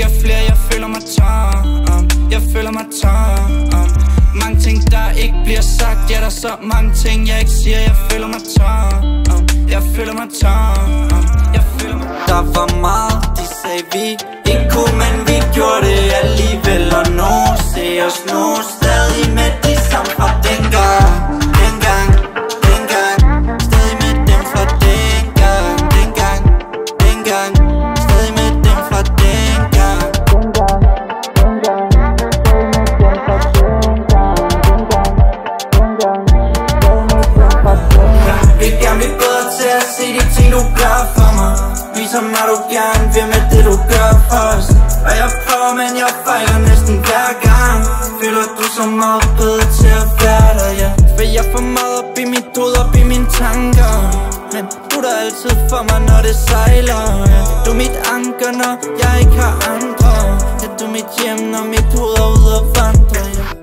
ikke er flere, jeg føler mig tom. Jeg føler mig tom. Mange ting, der ikke bliver sagt. Ja, der er så mange ting, jeg ikke siger. Jeg føler mig tom. Jeg føler mig tom. Jeg føler mig. Der var meget, de sagde vi ikke kunne, men vi gjorde det alligevel. Og nu ser os nu stadig med de samme fra dengang. Stadig med dem fra dengang. Stadig med dem fra dengang. Vi er gerne blive bedre til at se de ting du gør for mig. Viser mig du gerne vil med det du gør for os. Og jeg prøver, men jeg fejler næsten hver gang. Føler du så meget bedre til at være der, ja. For jeg får meget op i mit hoved, op i mine tanker. Men du er der altid for mig, når det sejler, ja. Du er mit anker, når jeg ikke har andre. Ja, du er mit hjem, når mit hoved er ude at vandre, ja.